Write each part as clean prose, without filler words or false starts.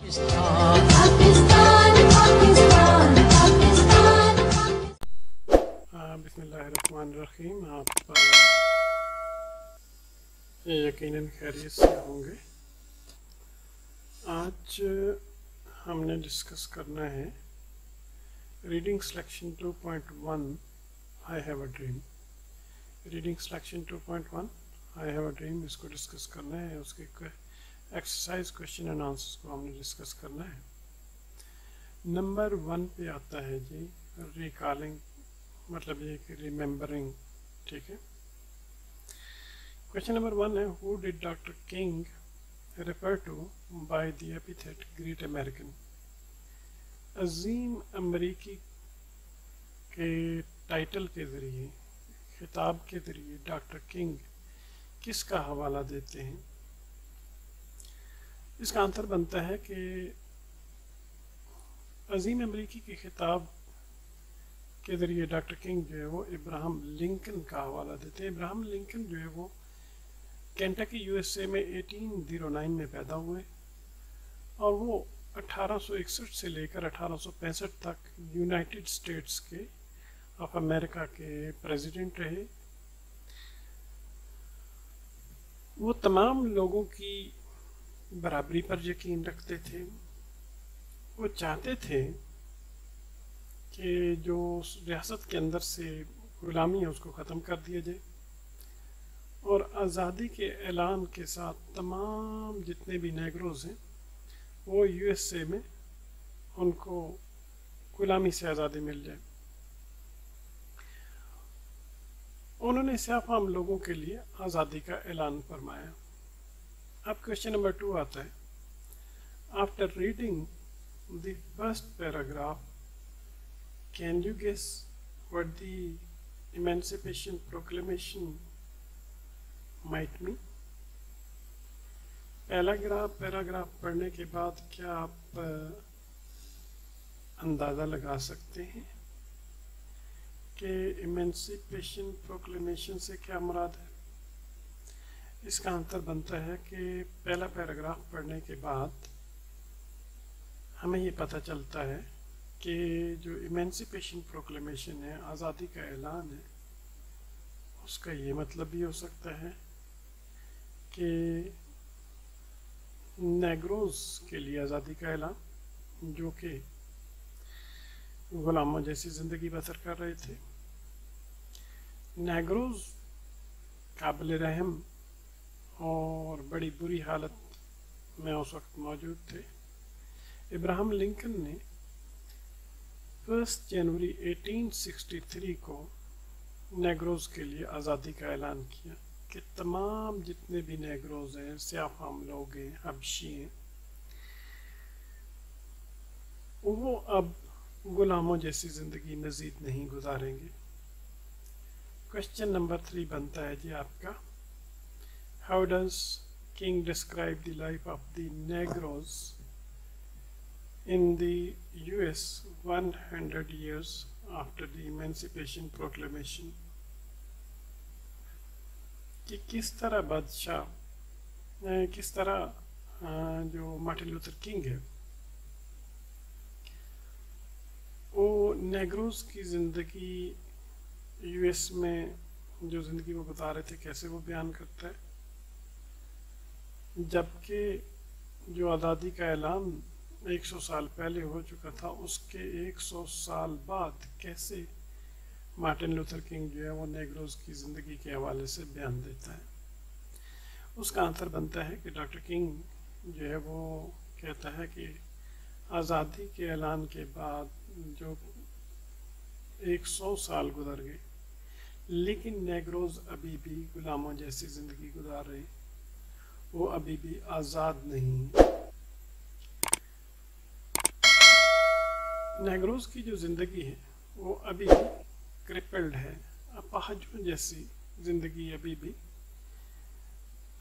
बिस्मिल्लाहिर्रहमानिर्रहीम। आप यकीनन खैरियत से होंगे। आज हमने डिस्कस करना है reading selection 2.1 I have a dream. Reading selection 2.1 I have a dream, इसको डिस्कस करना है। उसके एक्सरसाइज क्वेश्चन एंड आंसर्स को हमने डिस्कस करना है। नंबर 1 पे आता है जी रिकॉलिंग, मतलब ये कि रिमेम्बरिंग। ठीक है, क्वेश्चन नंबर 1 है who did doctor King refer to by the epithet great American. अजीम अमरीकी के टाइटल के ज़रिए, खिताब के ज़रिए डॉक्टर किंग किसका हवाला देते हैं? इसका आंसर बनता है कि अजीम अमरीकी के खिताब के ज़रिए डॉक्टर किंग जो है वो इब्राहम लिंकन का हवाला देते हैं। इब्राहम लिंकन जो है वो केंटकी यूएसए में 1809 में पैदा हुए और वो 1861 से लेकर 1865 तक यूनाइटेड स्टेट्स के ऑफ अमेरिका के प्रेसिडेंट रहे। वो तमाम लोगों की बराबरी पर यकीन रखते थे। वो चाहते थे कि जो रियासत के अंदर से गुलामी है उसको ख़त्म कर दिया जाए और आज़ादी के ऐलान के साथ तमाम जितने भी नेग्रोज़ हैं वो यूएसए में उनको गुलामी से आज़ादी मिल जाए। उन्होंने सिर्फ आम लोगों के लिए आज़ादी का ऐलान फरमाया। अब क्वेश्चन नंबर 2 आता है, after reading the first paragraph can you guess what the Emancipation Proclamation might mean? Paragraph पढ़ने के बाद क्या आप अंदाज़ा लगा सकते हैं कि इमेंसिपेशन प्रोक्लेमेशन से क्या मुराद है? इसका आंसर बनता है कि पहला पैराग्राफ पढ़ने के बाद हमें ये पता चलता है कि जो इमेंसिपेशन प्रोक्लेमेशन है, आज़ादी का ऐलान है, उसका ये मतलब भी हो सकता है कि नेग्रोज़ के लिए आज़ादी का ऐलान, जो कि गुलामों जैसी ज़िंदगी बसर कर रहे थे। नेग्रोज़ काबिल रहम और बड़ी बुरी हालत में उस वक्त मौजूद थे। इब्राहम लिंकन ने 1 जनवरी 1863 को नेग्रोज़ के लिए आज़ादी का ऐलान किया कि तमाम जितने भी नेग्रोज़ हैं, स्याफ़ाम लोग हैं, हबशी हैं, वो अब गुलामों जैसी ज़िंदगी मज़ीद नहीं गुजारेंगे। क्वेश्चन नंबर 3 बनता है जी आपका, how does King describe the life of the Negroes in the US 100 years after the Emancipation Proclamation? कि किस तरह बादशाह, किस तरह जो मार्टिन लूथर किंग है वो नेग्रोज़ की ज़िंदगी यूएस में जो ज़िंदगी वो बता रहे थे कैसे वो बयान करता है, जबकि जो आज़ादी का ऐलान 100 साल पहले हो चुका था, उसके 100 साल बाद कैसे मार्टिन लूथर किंग जो है वो नेग्रोज़ की ज़िंदगी के हवाले से बयान देता है। उसका आंसर बनता है कि डॉक्टर किंग जो है वो कहता है कि आज़ादी के ऐलान के बाद जो 100 साल गुजर गए, लेकिन नेग्रोज़ अभी भी गुलामों जैसी ज़िंदगी गुजार रहे, वो अभी भी आज़ाद नहीं। नेग्रोज़ की जो ज़िंदगी है वो अभी भी क्रिपल्ड है, अपाहजों जैसी ज़िंदगी अभी भी,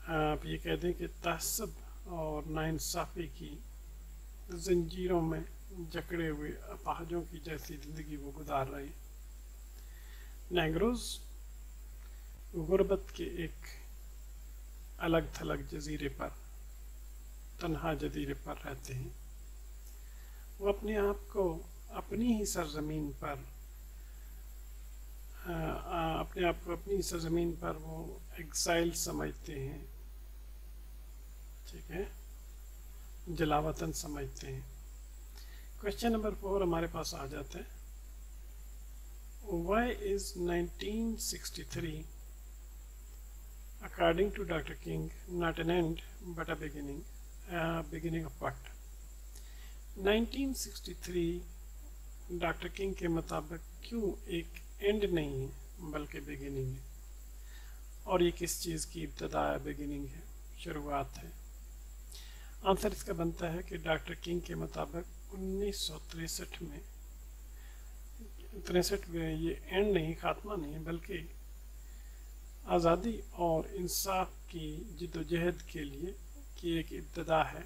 आप ये कह दें कि तहस्सुब और नाइंसाफ़ी की जंजीरों में जकड़े हुए अपाहजों की जैसी ज़िंदगी वो गुजार रहे हैं। नेग्रोज़ गुर्बत के एक अलग थलग जजीरे पर, तन्हा जजीरे पर रहते हैं। वो अपने आप को अपनी ही सरजमीन पर अपने आप को अपनी सरजमीन पर वो एग्जाइल समझते हैं, ठीक है, जलावतन समझते हैं। क्वेश्चन नंबर 4 हमारे पास आ जाता है, Why is 1963 according to Dr. King not an end but a beginning? Beginning of what? 1963 doctor king के मुताबिक क्यों एक एंड नहीं है बल्कि बिगिनिंग है? और ये किस चीज़ की इब्तदा है, बिगिनिंग है, शुरुआत है? आंसर इसका बनता है कि डॉक्टर किंग के मुताबिक 1963 में ये एंड नहीं, खात्मा नहीं, बल्कि आज़ादी और इंसाफ की जिद्दोजहद के लिए की एक इब्तदा है।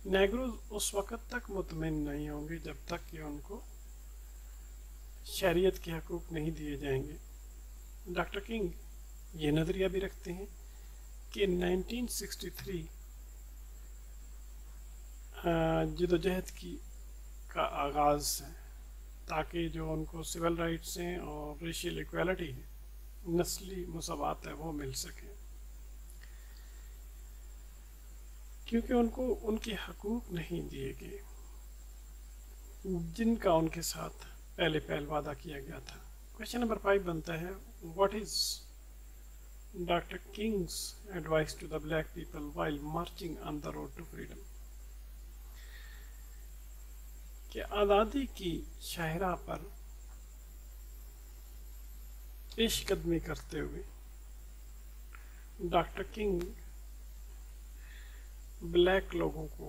नेग्रोज उस वक़्त तक मुतमिन नहीं होंगे जब तक कि उनको शरीयत के हकूक़ नहीं दिए जाएंगे। डॉक्टर किंग ये नज़रिया भी रखते हैं कि 1963 जिद्दोजहद का आगाज़ है ताकि जो उनको सिविल राइट्स हैं और रेशियल इक्वालिटी है, नस्ली मसावत है, वो मिल सके, क्योंकि उनको उनके हकूक़ नहीं दिए गए जिनका उनके साथ पहले वादा किया गया था। क्वेश्चन नंबर 5 बनता है, what is doctor King's advice to the black people while marching on the road to freedom? कि आज़ादी की शाहराह पर पेशकदमी करते हुए डॉक्टर किंग ब्लैक लोगों को,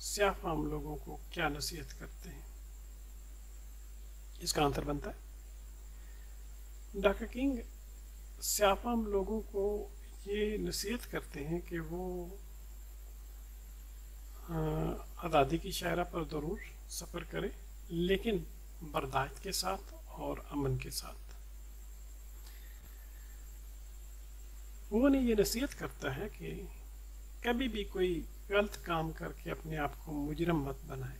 स्याफाम लोगों को क्या नसीहत करते हैं? इसका आंसर बनता है, डॉक्टर किंग स्याफाम लोगों को ये नसीहत करते हैं कि वो आज़ादी की शायरा पर ज़रूर सफ़र करें, लेकिन बर्दाश्त के साथ और अमन के साथ। वो उन्हें ये नसीहत करता है कि कभी भी कोई गलत काम करके अपने आप को मुजरम मत बनाए।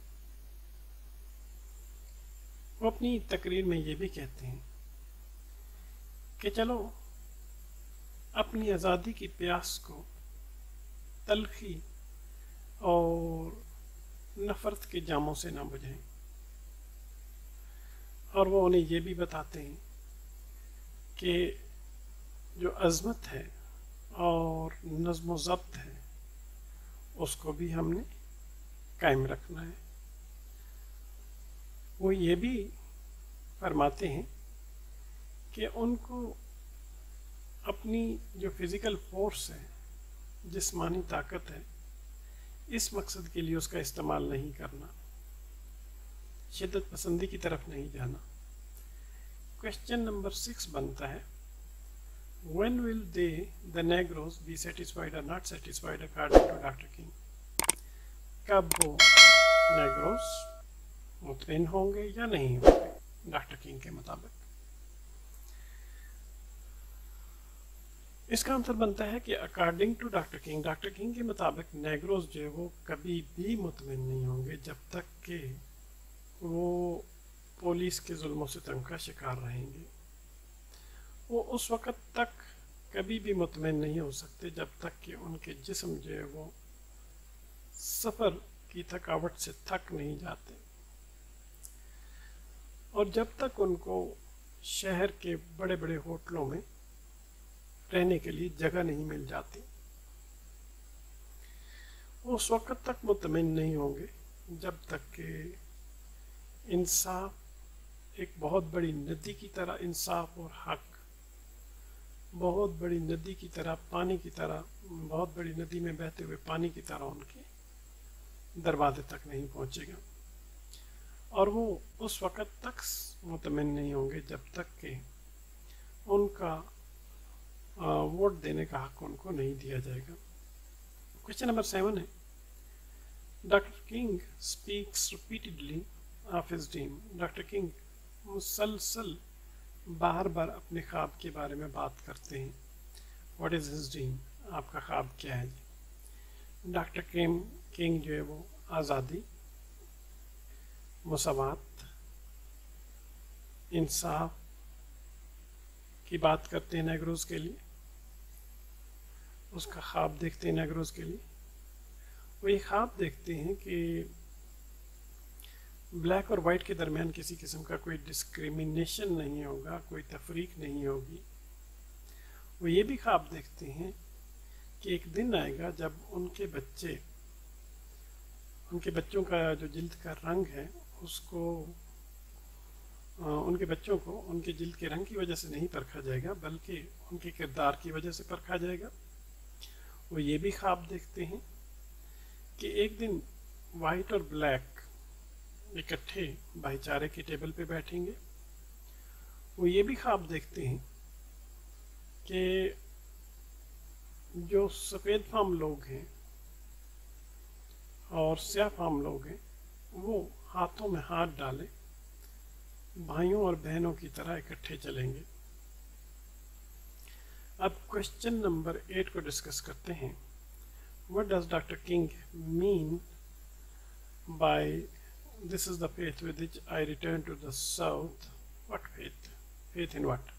वो अपनी तकरीर में ये भी कहते हैं कि चलो अपनी आज़ादी की प्यास को तलखी और नफ़रत के जामों से ना बुझाएं। और वो उन्हें ये भी बताते हैं कि जो अज़मत है और नज़्म व ज़ब्त है उसको भी हमने कायम रखना है। वो ये भी फरमाते हैं कि उनको अपनी जो फिज़िकल फोर्स है, जिस्मानी ताकत है, इस मकसद के लिए उसका इस्तेमाल नहीं करना, शिद्दत पसंदी की तरफ नहीं जाना। क्वेश्चन नंबर 6 बनता है, When will they, the Negroes, be satisfied or not satisfied according to Dr. King? कब वो नेग्रोस मुतमिन होंगे या नहीं होंगे डॉक्टर किंग के मुताबिक? इसका आंसर बनता है कि अकॉर्डिंग टू डॉक्टर किंग के मुताबिक नेग्रोस जो है वो कभी भी मुतमिन नहीं होंगे जब तक कि वो पुलिस के जुल्मों से तंग का शिकार रहेंगे। वो उस वक़्त तक कभी भी मुतमिन नहीं हो सकते जब तक कि उनके जिस्म जो है वो सफ़र की थकावट से थक नहीं जाते, और जब तक उनको शहर के बड़े बड़े होटलों में रहने के लिए जगह नहीं मिल जाती, वो उस वक़्त तक मुतमिन नहीं होंगे जब तक कि इंसाफ एक बहुत बड़ी नदी की तरह, इंसाफ और हक बहुत बड़ी नदी की तरह, पानी की तरह, बहुत बड़ी नदी में बहते हुए पानी की तरह उनके दरवाजे तक नहीं पहुंचेगा। और वो उस वक़्त तक मुतमिन नहीं होंगे जब तक कि उनका वोट देने का हक उनको नहीं दिया जाएगा। क्वेश्चन नंबर 7 है, doctor king speaks repeatedly of his dream. Doctor king मुसलसल बार बार अपने ख्वाब के बारे में बात करते हैं। What is his dream? आपका ख्वाब क्या है? डॉक्टर किंग जो है वो आज़ादी, मुसावात, इंसाफ की बात करते हैं नेग्रोज के लिए, उसका ख्वाब देखते हैं नेग्रोज के लिए। वो ये ख्वाब देखते हैं कि ब्लैक और वाइट के दरमियान किसी किस्म का कोई डिस्क्रिमिनेशन नहीं होगा, कोई तफरीक नहीं होगी। वो ये भी ख्वाब देखते हैं कि एक दिन आएगा जब उनके बच्चों का जो जिल्द का रंग है उसको उनके बच्चों को उनके जिल्द के रंग की वजह से नहीं परखा जाएगा, बल्कि उनके किरदार की वजह से परखा जाएगा। वो ये भी ख्वाब देखते हैं कि एक दिन वाइट और ब्लैक इकट्ठे भाईचारे की टेबल पे बैठेंगे। वो ये भी ख्वाब देखते हैं कि जो सफ़ेद फार्म लोग हैं और स्याह फार्म लोग हैं वो हाथों में हाथ डाले भाइयों और बहनों की तरह इकट्ठे चलेंगे। अब क्वेश्चन नंबर 8 को डिस्कस करते हैं। What does Dr. King mean by this is the faith with which I return to the south? What faith? Faith in what?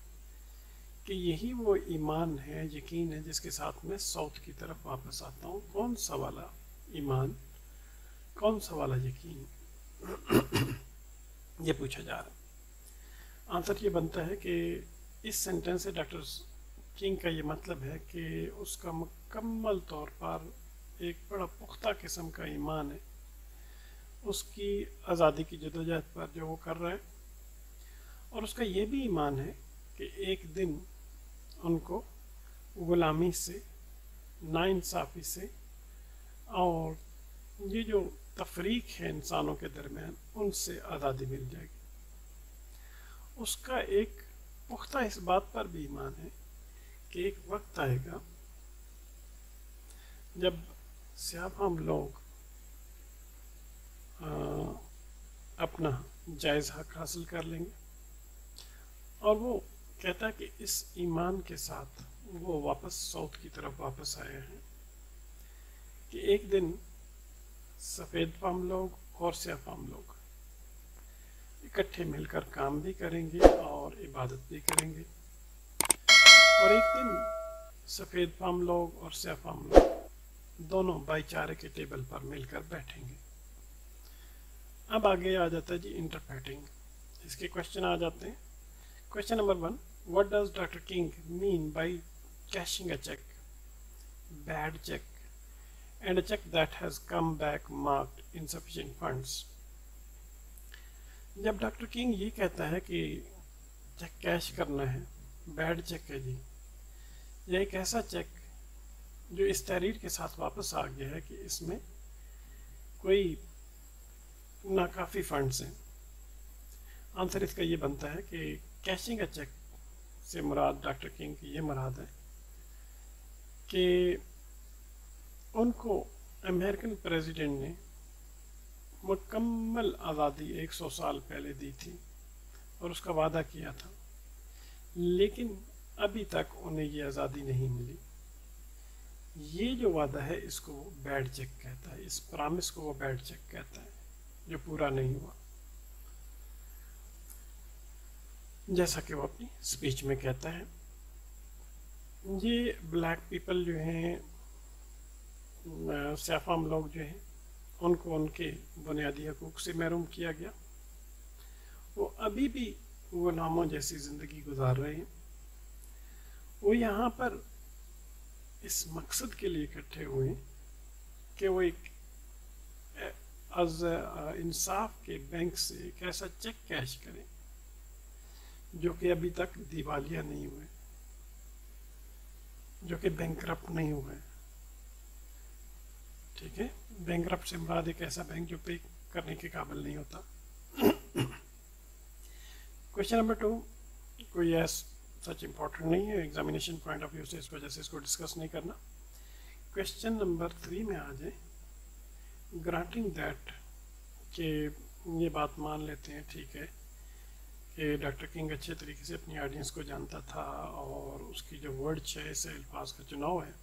कि यही वो ईमान है, यकीन है जिसके साथ मैं साउथ की तरफ वापस आता हूँ। कौन सा वाला ईमान, कौन सा वाला यकीन, ये पूछा जा रहा है। आंसर ये बनता है कि इस सेंटेंस से डॉक्टर किंग का ये मतलब है कि उसका मुकम्मल तौर पर एक बड़ा पुख्ता किस्म का ईमान है उसकी आज़ादी की जदोजहद पर जो वो कर रहा है, और उसका ये भी ईमान है कि एक दिन उनको ग़ुलामी से, नाइंसाफ़ी से और ये जो तफरीक है इंसानों के दरमियान, उनसे आज़ादी मिल जाएगी। उसका एक पुख्ता इस बात पर भी ईमान है कि एक वक्त आएगा जब स्याह लोग अपना जायज़ हक हासिल कर लेंगे, और वो कहता है कि इस ईमान के साथ वो वापस साउथ की तरफ वापस आए हैं कि एक दिन सफ़ेद फार्म लोग और स्याह फार्म लोग इकट्ठे मिलकर काम भी करेंगे और इबादत भी करेंगे, और एक दिन सफ़ेद फार्म लोग और स्याह फार्म लोग दोनों भाईचारे के टेबल पर मिलकर बैठेंगे। अब आगे आ जाता है जी इंटरप्रेटिंग। इसके क्वेश्चन आ जाते हैं। Question number 1, what does doctor King mean by cashing a check, bad check and a check that has come back marked insufficient funds? जब डॉक्टर किंग ये कहता है कि चेक कैश करना है, बैड चेक है जी, यह एक ऐसा चेक जो इस तहरीर के साथ वापस आ गया है कि इसमें कोई नाकाफ़ी फंड्स हैं। आंसर इसका ये बनता है कि कैशिंग अ चेक से मुराद डॉक्टर किंग की ये मुराद है कि उनको अमेरिकन प्रेसिडेंट ने मुकम्मल आज़ादी 100 साल पहले दी थी और उसका वादा किया था, लेकिन अभी तक उन्हें ये आज़ादी नहीं मिली। ये जो वादा है इसको वो बैड चेक कहता है, इस प्रॉमिस को वो बैड चेक कहता है जो पूरा नहीं हुआ। जैसा कि वो अपनी स्पीच में कहता है, ये ब्लैक पीपल जो हैं, स्याफाम लोग जो हैं, उनको उनके बुनियादी हकूक़ से महरूम किया गया। वो अभी भी गुलामों जैसी ज़िंदगी गुजार रहे हैं। वो यहाँ पर इस मकसद के लिए इकट्ठे हुए कि वो एक इंसाफ के बैंक से एक ऐसा चेक कैश करें जो कि अभी तक दिवालिया नहीं हुए, जो कि बैंकरप्ट नहीं हुए। ठीक है, बैंकरप्ट से मुराद एक ऐसा बैंक जो पे करने के काबिल नहीं होता। क्वेश्चन नंबर 2 कोई सच इम्पोर्टेंट नहीं है, एग्जामिनेशन पॉइंट ऑफ व्यू से इस वजह से इसको डिस्कस नहीं करना। क्वेश्चन नंबर 3 में आ जाए, ग्रांटिंग दैट कि ये बात मान लेते हैं, ठीक है, कि डॉक्टर किंग अच्छे तरीके से अपनी ऑडियंस को जानता था और उसकी जो वर्ड चॉइस है, अल्फाज का चुनाव है,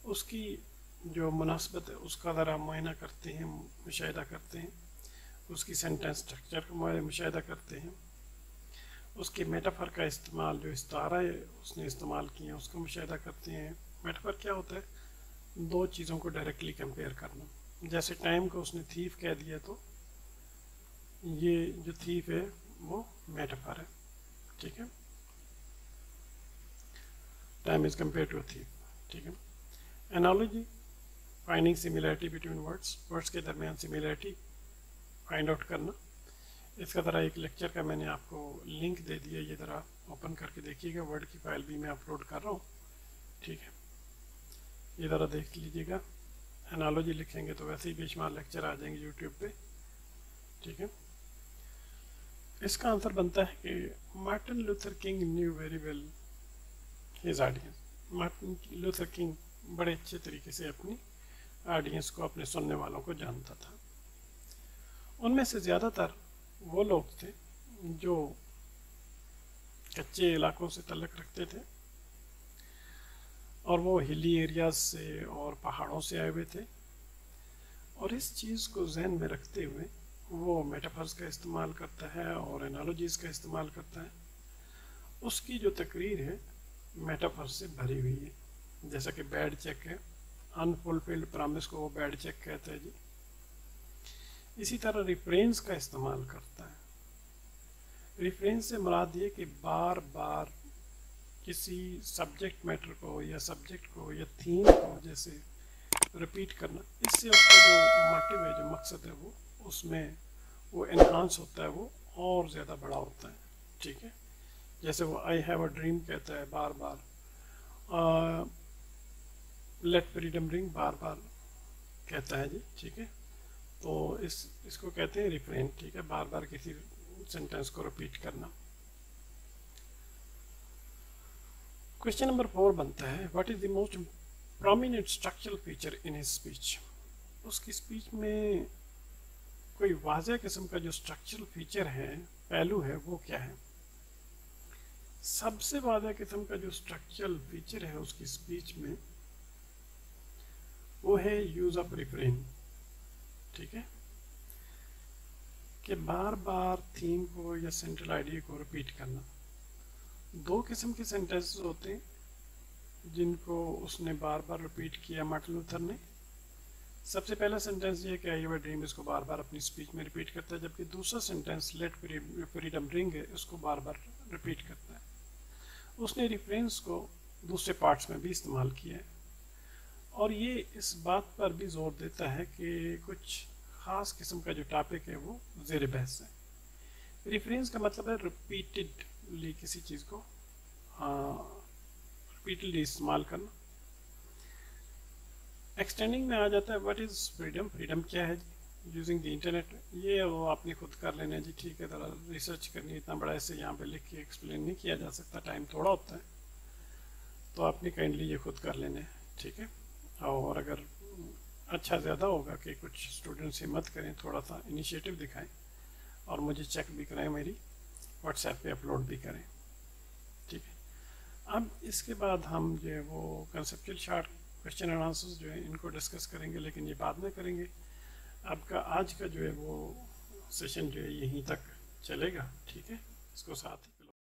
उसकी जो मुनासबत है उसका ज़रा मुआयना करते हैं, मुशाहिदा करते हैं, اس کی سینٹینس اسٹرکچر کا مشاہدہ کرتے ہیں، اس کے میٹافر کا استعمال، جو استعارہ اس نے استعمال کیے ہیں اس کا مشاہدہ کرتے ہیں۔ میٹافر کیا ہوتا ہے؟ دو چیزوں کو ڈائریکٹلی کمپیئر کرنا۔ جیسے ٹائم کو اس نے تھیف کہہ دیا تو یہ جو تھیف ہے وہ میٹافر ہے، ٹھیک ہے، time is compare to a thief, ٹھیک ہے۔ Analogy, finding similarity between words کے درمیان سملیرٹی فائنڈ آؤٹ کرنا۔ اس کا ذرا ایک لیکچر کا میں نے آپ کو لنک دے دیا، یہ ذرا اوپن کر کے دیکھیے گا، ورڈ کی فائل بھی میں اپلوڈ کر رہا ہوں، ٹھیک ہے، یہ ذرا دیکھ لیجیے گا۔ انالوجی لکھیں گے تو ویسے ہی بے شمار لیکچر آ جائیں گے یوٹیوب پہ، ٹھیک ہے۔ اس کا آنسر بنتا ہے کہ Martin Luther King knew very well his audience. Martin Luther King بڑے اچھے طریقے سے اپنی آڈینس کو، اپنے سننے والوں کو جانتا تھا۔ ان میں سے زیادہ تر وہ لوگ تھے جو کچے علاقوں سے تعلق رکھتے تھے، اور وہ ہلی ایریاز سے اور پہاڑوں سے آئے ہوئے تھے، اور اس چیز کو ذہن میں رکھتے ہوئے وہ میٹافرز کا استعمال کرتا ہے اور انالوجیز کا استعمال کرتا ہے۔ اس کی جو تقریر ہے میٹافرز سے بھری ہوئی ہے، جیسا کہ بیڈ چیک ہے، انفلفلڈ پرامس کو وہ بیڈ چیک کہتا ہے جی۔ اسی طرح ریفرینس کا استعمال کرتا ہے۔ ریفرینس سے مراد یہ کہ بار بار کسی سبجیکٹ میٹر کو یا سبجیکٹ کو یا تھیم کو جیسے رپیٹ کرنا، اس سے اس کا جو موٹیو ہے، جو مقصد ہے، وہ اس میں وہ انہانس ہوتا ہے، وہ اور زیادہ بڑا ہوتا ہے، ٹھیک ہے۔ جیسے وہ آئی ہیو اے ڈریم کہتا ہے بار بار، لیٹ فریڈم رنگ بار بار کہتا ہے جی، ٹھیک ہے۔ تو اس کو کہتے ہیں ریفرین، ٹھیک ہے، بار بار کسی سینٹینس کو رپیٹ کرنا۔ کوشچن نمبر 4 بنتا ہے what is the most prominent structural feature in his speech. اس کی اسپیچ میں کوئی واضح قسم کا جو اسٹرکچرل فیچر ہے، پہلو ہے، وہ کیا ہے؟ سب سے واضح قسم کا جو اسٹرکچرل فیچر ہے اس کی اسپیچ میں وہ ہے یوز آف ریفرین، ٹھیک ہے، کہ بار بار تھیم کو یا سینٹرل آئیڈیا کو رپیٹ کرنا۔ دو قسم کے سینٹینسز ہوتے ہیں جن کو اس نے بار بار رپیٹ کیا مارٹن لوتھر نے۔ سب سے پہلا سینٹینس یہ کہ آئی ہیو اے ڈریم، اس کو بار بار اپنی اسپیچ میں رپیٹ کرتا ہے، جبکہ دوسرا سینٹینس لیٹ فریڈم رنگ ہے، اس کو بار بار رپیٹ کرتا ہے۔ اس نے ریفرنس کو دوسرے پارٹس میں بھی استعمال کیا ہے، اور یہ اس بات پر بھی زور دیتا ہے کہ کچھ خاص قسم کا جو ٹاپک ہے وہ زیر بحث ہے۔ ریفرنس کا مطلب ہے ریپیٹڈلی کسی چیز کو ریپیٹڈلی استعمال کرنا۔ ایکسٹینڈنگ میں آ جاتا ہے واٹ از فریڈم، فریڈم کیا ہے جی، یوزنگ دی انٹرنیٹ، یہ وہ آپ نے خود کر لینا ہے جی، ٹھیک ہے، ذرا ریسرچ کرنی، اتنا بڑا ایسے یہاں پہ لکھ کے ایکسپلین نہیں کیا جا سکتا، ٹائم تھوڑا ہوتا ہے، تو آپ نے کائنڈلی یہ خود کر لینا ہے، ٹھیک ہے۔ اور اگر اچھا زیادہ ہوگا کہ کچھ اسٹوڈنٹس ہمت کریں، تھوڑا سا انیشیٹو دکھائیں اور مجھے چیک بھی کریں، میری واٹس ایپ پہ اپلوڈ بھی کریں، ٹھیک ہے۔ اب اس کے بعد ہم جو ہے وہ conceptual short question and answers جو ہے ان کو ڈسکس کریں گے، لیکن یہ بعد میں کریں گے۔ آپ کا آج کا جو ہے وہ سیشن جو ہے یہیں تک چلے گا، ٹھیک ہے، اس کو ساتھ